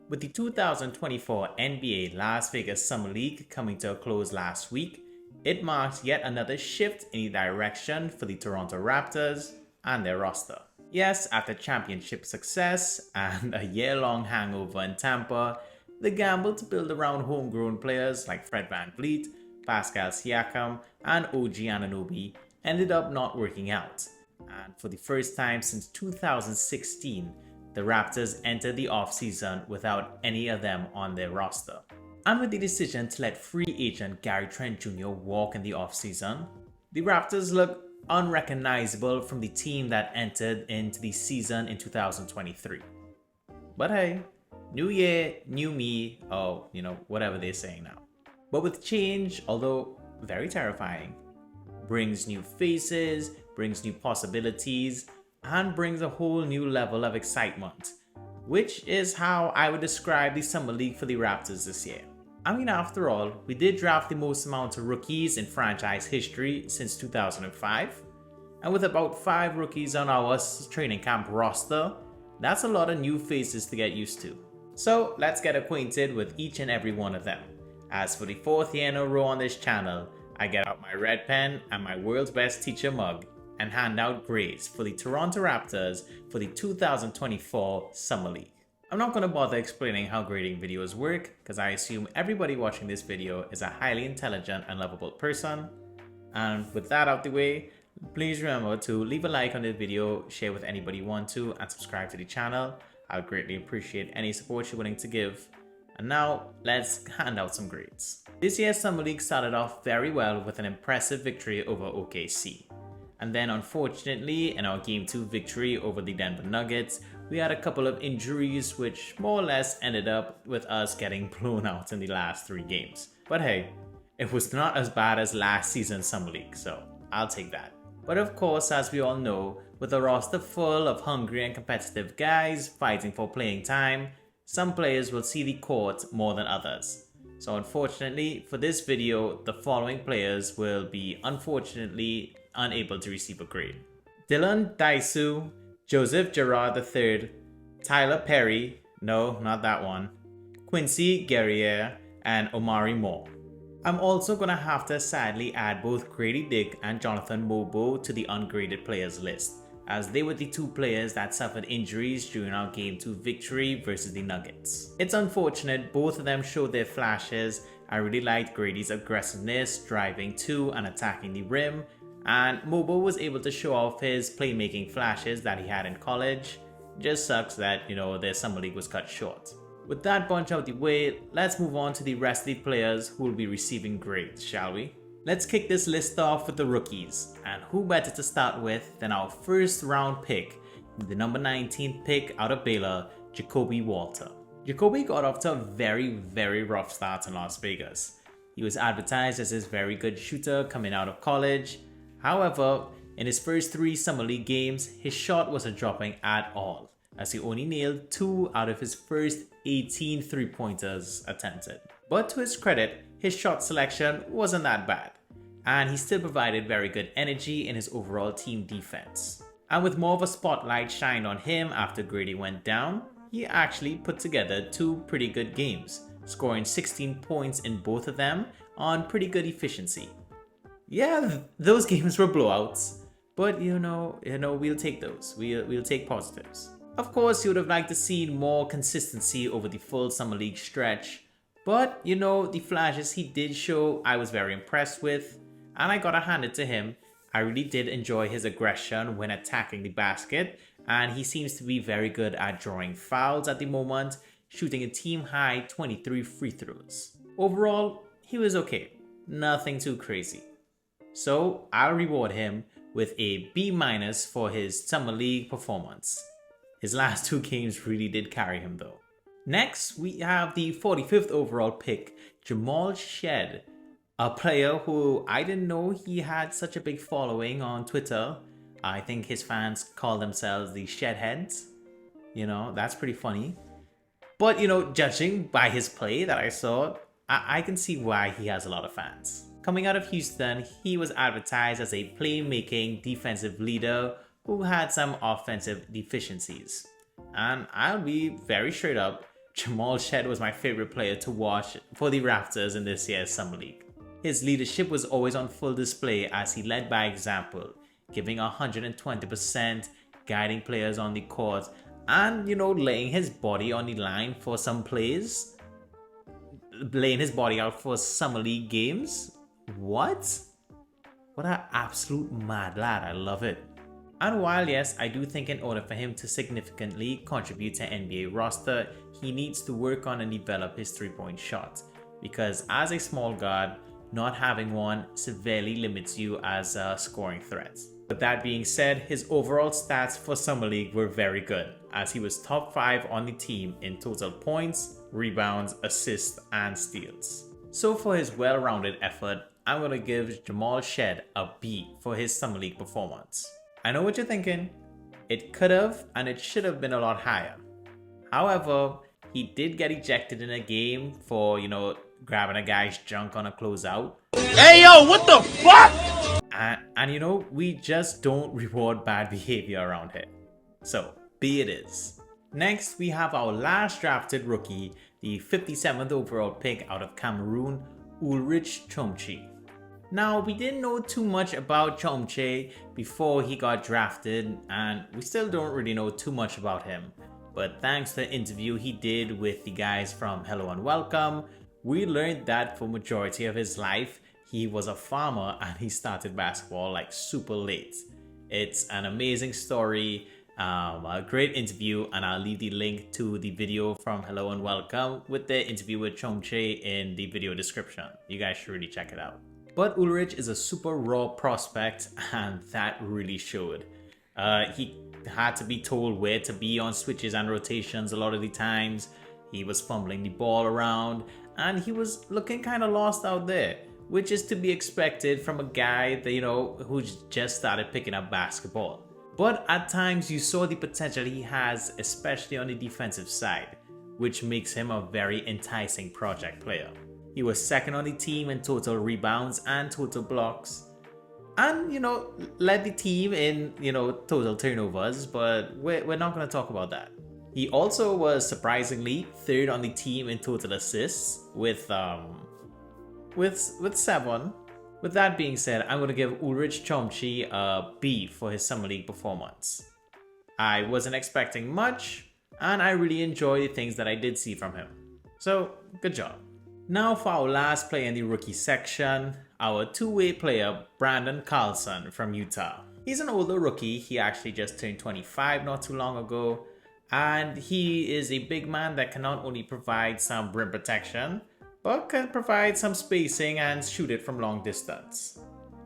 With the 2024 NBA Las Vegas Summer League coming to a close last week, it marks yet another shift in the direction for the Toronto Raptors and their roster. Yes, after championship success and a year-long hangover in Tampa, the gamble to build around homegrown players like Fred VanVleet, Pascal Siakam, and OG Anunoby ended up not working out. And for the first time since 2016, the Raptors entered the offseason without any of them on their roster. And with the decision to let free agent Gary Trent Jr. walk in the offseason, the Raptors look unrecognizable from the team that entered into the season in 2023. But hey, new year, new me, or whatever they're saying now. But with change, although very terrifying, brings new faces, brings new possibilities, and brings a whole new level of excitement, which is how I would describe the Summer League for the Raptors this year. I mean, after all, we did draft the most amount of rookies in franchise history since 2005, and with about 5 rookies on our training camp roster, that's a lot of new faces to get used to. So let's get acquainted with each and every one of them. As for the 4th year in a row on this channel, I get out my red pen and my world's best teacher mug and hand out grades for the Toronto Raptors for the 2024 Summer League. I'm not going to bother explaining how grading videos work because I assume everybody watching this video is a highly intelligent and lovable person. And with that out the way, please remember to leave a like on this video, share with anybody you want to, and subscribe to the channel. I would greatly appreciate any support you're willing to give. And now, let's hand out some grades. This year's Summer League started off very well with an impressive victory over OKC. And then unfortunately, in our Game 2 victory over the Denver Nuggets, we had a couple of injuries which more or less ended up with us getting blown out in the last 3 games. But hey, it was not as bad as last season's Summer League, so I'll take that. But of course, as we all know, with a roster full of hungry and competitive guys fighting for playing time, some players will see the court more than others. So unfortunately, for this video, the following players will be unfortunately unable to receive a grade. Dylan Daisu, Joseph Gerard III, Tyler Perry, no, not that one, Quincy Guerrier, and Omari Moore. I'm also going to have to sadly add both Grady Dick and Johnathon Mogbo to the ungraded players list, as they were the 2 players that suffered injuries during our Game 2 victory versus the Nuggets. It's unfortunate both of them showed their flashes. I really liked Grady's aggressiveness, driving to and attacking the rim, and Mogbo was able to show off his playmaking flashes that he had in college. Just sucks that, their Summer League was cut short. With that bunch out the way, let's move on to the rest of the players who will be receiving grades, shall we? Let's kick this list off with the rookies, and who better to start with than our first round pick, the number 19th pick out of Baylor, Ja'Kobe Walter. Ja'Kobe got off to a very rough start in Las Vegas. He was advertised as this very good shooter coming out of college. However, in his first 3 Summer League games, his shot wasn't dropping at all, as he only nailed 2 out of his first 18 3-pointers attempted. But to his credit, his shot selection wasn't that bad, and he still provided very good energy in his overall team defense. And with more of a spotlight shined on him after Grady went down, he actually put together 2 pretty good games, scoring 16 points in both of them on pretty good efficiency. Yeah, those games were blowouts, but we'll take those. We'll take positives. Of course, you would have liked to see more consistency over the full Summer League stretch, but the flashes he did show I was very impressed with, and I gotta hand it to him. I really did enjoy his aggression when attacking the basket, and he seems to be very good at drawing fouls at the moment, shooting a team-high 23 free throws. Overall, he was okay, nothing too crazy. So I'll reward him with a B- for his Summer League performance. His last 2 games really did carry him though. Next, we have the 45th overall pick, Jamal Shead, a player who I didn't know he had such a big following on Twitter. I think his fans call themselves the Shedheads. That's pretty funny. But judging by his play that I saw, I can see why he has a lot of fans. Coming out of Houston, he was advertised as a playmaking defensive leader who had some offensive deficiencies. And I'll be very straight up, Jamal Shead was my favorite player to watch for the Raptors in this year's Summer League. His leadership was always on full display as he led by example, giving 120%, guiding players on the court, and laying his body on the line for some plays. Laying his body out for Summer League games? What? What an absolute mad lad, I love it. And while yes, I do think in order for him to significantly contribute to NBA roster, he needs to work on and develop his three-point shot. Because as a small guard, not having one severely limits you as a scoring threat. But that being said, his overall stats for Summer League were very good, as he was top 5 on the team in total points, rebounds, assists, and steals. So for his well-rounded effort, I'm going to give Jamal Shead a B for his Summer League performance. I know what you're thinking. It could have and it should have been a lot higher. However, he did get ejected in a game for, grabbing a guy's junk on a closeout. Hey yo, what the fuck? And we just don't reward bad behavior around here. So, B it is. Next, we have our last drafted rookie, the 57th overall pick out of Cameroon, Ulrich Chomche. Now, we didn't know too much about Chomche before he got drafted, and we still don't really know too much about him. But thanks to the interview he did with the guys from Hello and Welcome, we learned that for majority of his life, he was a farmer and he started basketball like super late. It's an amazing story, a great interview, and I'll leave the link to the video from Hello and Welcome with the interview with Chomche in the video description. You guys should really check it out. But Ulrich is a super raw prospect, and that really showed. He had to be told where to be on switches and rotations a lot of the times. He was fumbling the ball around, and he was looking kind of lost out there, which is to be expected from a guy that, who's just started picking up basketball. But at times you saw the potential he has, especially on the defensive side, which makes him a very enticing project player. He was second on the team in total rebounds and total blocks. And, led the team in, total turnovers, but we're not going to talk about that. He also was surprisingly third on the team in total assists with 7. With that being said, I'm going to give Ulrich Chomche a B for his Summer League performance. I wasn't expecting much, and I really enjoy the things that I did see from him. So, good job. Now for our last player in the rookie section, our two-way player, Brandon Carlson from Utah. He's an older rookie. He actually just turned 25 not too long ago. And he is a big man that can not only provide some rim protection, but can provide some spacing and shoot it from long distance.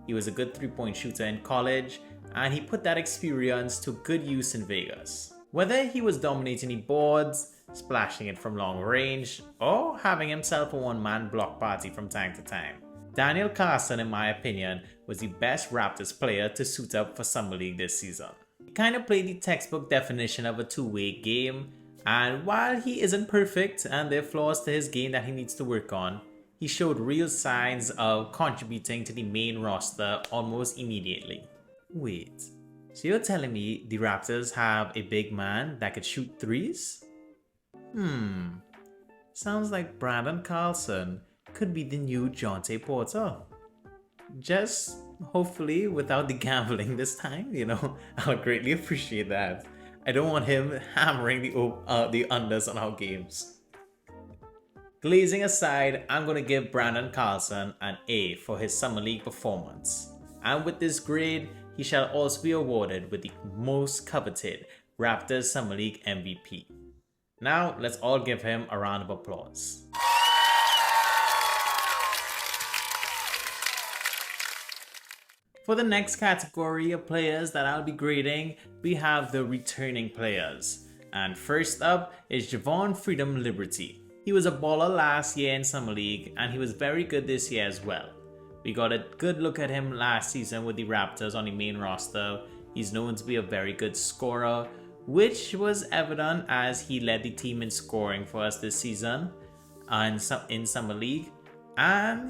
He was a good three-point shooter in college, and he put that experience to good use in Vegas. Whether he was dominating the boards, splashing it from long range, or having himself a one-man block party from time to time, Daniel Carson, in my opinion, was the best Raptors player to suit up for Summer League this season. He kind of played the textbook definition of a two-way game, and while he isn't perfect and there are flaws to his game that he needs to work on, he showed real signs of contributing to the main roster almost immediately. Wait, so you're telling me the Raptors have a big man that could shoot threes? Sounds like Brandon Carlson could be the new Jontay Porter. Just hopefully without the gambling this time, I would greatly appreciate that. I don't want him hammering the unders on our games. Glazing aside, I'm going to give Brandon Carlson an A for his Summer League performance. And with this grade, he shall also be awarded with the most coveted Raptors Summer League MVP. Now, let's all give him a round of applause. For the next category of players that I'll be grading, we have the returning players. And first up is Javon Freeman-Liberty. He was a baller last year in Summer League, and he was very good this year as well. We got a good look at him last season with the Raptors on the main roster. He's known to be a very good scorer, which was evident as he led the team in scoring for us this season and in Summer League. And,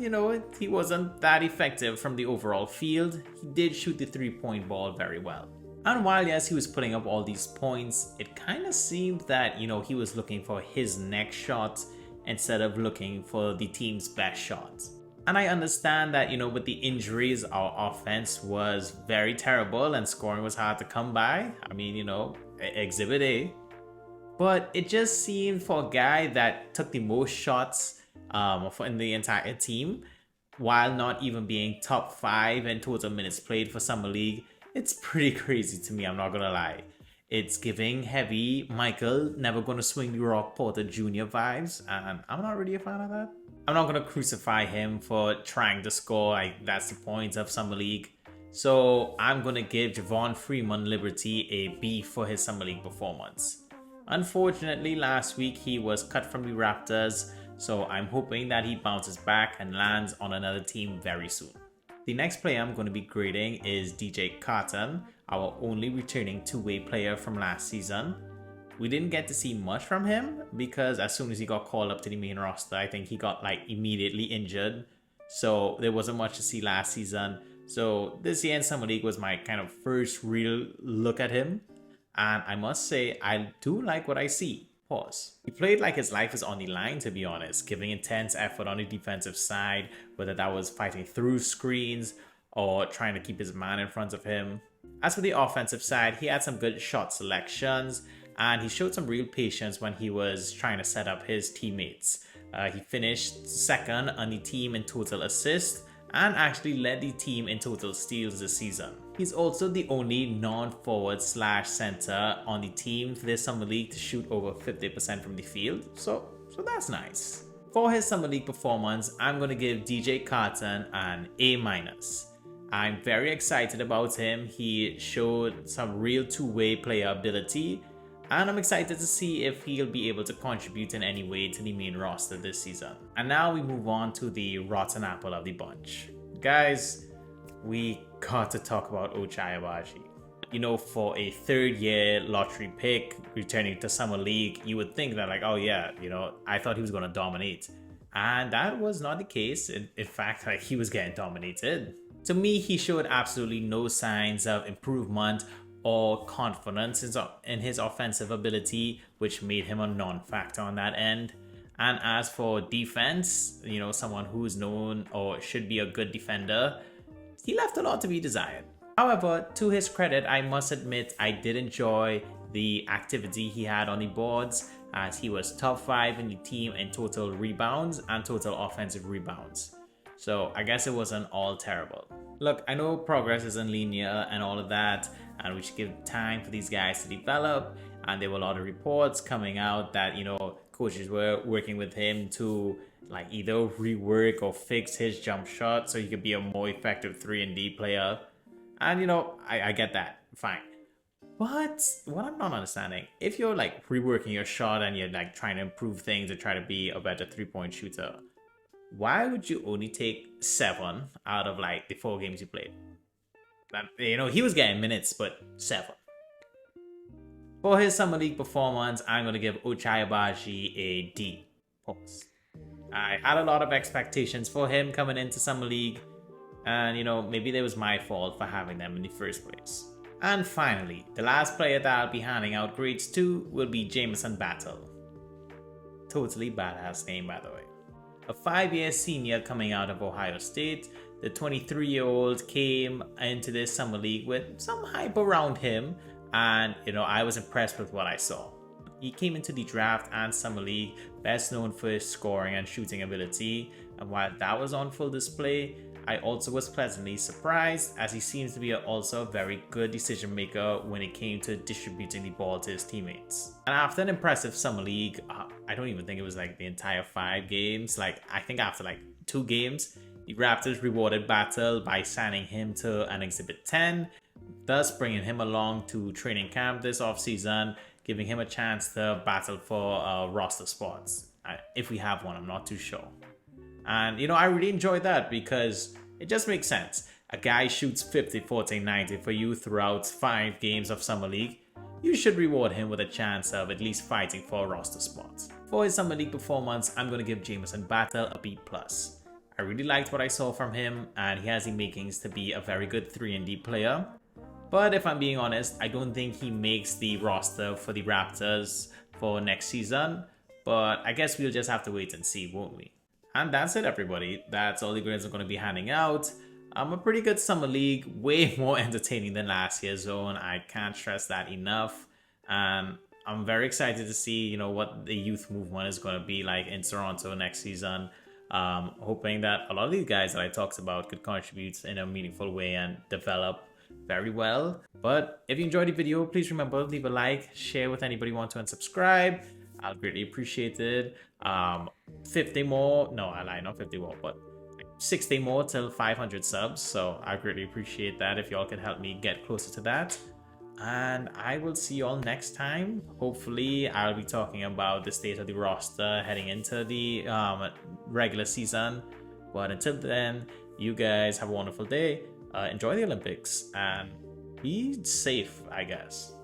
he wasn't that effective from the overall field. He did shoot the three-point ball very well. And while yes, he was putting up all these points, it kind of seemed that, he was looking for his next shot instead of looking for the team's best shot. And I understand that, with the injuries, our offense was very terrible and scoring was hard to come by. I mean, Exhibit A. But it just seemed for a guy that took the most shots in the entire team, while not even being top 5 in total minutes played for Summer League, it's pretty crazy to me, I'm not gonna lie. It's giving heavy Michael never gonna swing the Rock Porter Jr. vibes, and I'm not really a fan of that. I'm not gonna crucify him for trying to score, that's the point of Summer League. So I'm gonna give Javon Freeman-Liberty a B for his Summer League performance. Unfortunately, last week he was cut from the Raptors, so I'm hoping that he bounces back and lands on another team very soon. The next player I'm going to be grading is DJ Carton, our only returning two-way player from last season. We didn't get to see much from him because as soon as he got called up to the main roster, I think he got immediately injured. So there wasn't much to see last season. So this year in Summer League was my kind of first real look at him. And I must say, I do like what I see. Pause. He played like his life is on the line, to be honest, giving intense effort on the defensive side, whether that was fighting through screens or trying to keep his man in front of him. As for the offensive side, he had some good shot selections and he showed some real patience when he was trying to set up his teammates. He finished second on the team in total assists and actually led the team in total steals this season. He's also the only non-forward / center on the team for this Summer League to shoot over 50% from the field, so that's nice. For his Summer League performance, I'm going to give DJ Carton an A-. I'm very excited about him. He showed some real two-way player ability, and I'm excited to see if he'll be able to contribute in any way to the main roster this season. And now we move on to the rotten apple of the bunch. Guys, we got to talk about Ochai Agbaji. For a third-year lottery pick returning to Summer League, you would think that oh yeah, I thought he was going to dominate. And that was not the case. In fact, he was getting dominated. To me, he showed absolutely no signs of improvement or confidence in his offensive ability, which made him a non-factor on that end. And as for defense, someone who's known or should be a good defender, he left a lot to be desired. However, to his credit, I must admit I did enjoy the activity he had on the boards, as he was top 5 in the team in total rebounds and total offensive rebounds. So I guess it wasn't all terrible. Look, I know progress isn't linear and all of that, and we should give time for these guys to develop. And there were a lot of reports coming out that, coaches were working with him to either rework or fix his jump shot so he could be a more effective 3-and-D player. And, I get that. Fine. But what I'm not understanding, if you're reworking your shot and you're trying to improve things to try to be a better 3-point shooter, why would you only take 7 out of the 4 games you played? He was getting minutes, but 7. For his Summer League performance, I'm going to give Ochai Agbaji a D. Pause. I had a lot of expectations for him coming into Summer League, and maybe it was my fault for having them in the first place. And finally, the last player that I'll be handing out grades to will be Jamison Battle. Totally badass name, by the way. A 5-year senior coming out of Ohio State, the 23-year-old came into this Summer League with some hype around him, and I was impressed with what I saw. He came into the draft and Summer League best known for his scoring and shooting ability, and while that was on full display, I also was pleasantly surprised, as he seems to be also a very good decision maker when it came to distributing the ball to his teammates. And after an impressive Summer League, I don't even think it was the entire 5 games, I think after 2 games, the Raptors rewarded Battle by signing him to an Exhibit 10, thus bringing him along to training camp this offseason, giving him a chance to battle for roster spots. If we have one, I'm not too sure. And, I really enjoyed that because it just makes sense. A guy shoots 50, 40, 90 for you throughout 5 games of Summer League. You should reward him with a chance of at least fighting for a roster spot. For his Summer League performance, I'm going to give Jamison Battle a B+. I really liked what I saw from him, and he has the makings to be a very good 3-and-D player. But if I'm being honest, I don't think he makes the roster for the Raptors for next season. But I guess we'll just have to wait and see, won't we? And that's it, everybody. That's all the grades I'm going to be handing out. A pretty good summer league, way more entertaining than last year's zone. I can't stress that enough. And I'm very excited to see, what the youth movement is going to be like in Toronto next season. Hoping that a lot of these guys that I talked about could contribute in a meaningful way and develop very well. But if you enjoyed the video, please remember, leave a like, share with anybody who wants to, and subscribe. I'll greatly appreciate it. 50 more, no, I lie, not 50 more, but 60 more till 500 subs. So I greatly appreciate that if y'all can help me get closer to that. And I will see you all next time. Hopefully, I'll be talking about the state of the roster heading into the regular season. But until then, you guys have a wonderful day. Enjoy the Olympics and be safe, I guess.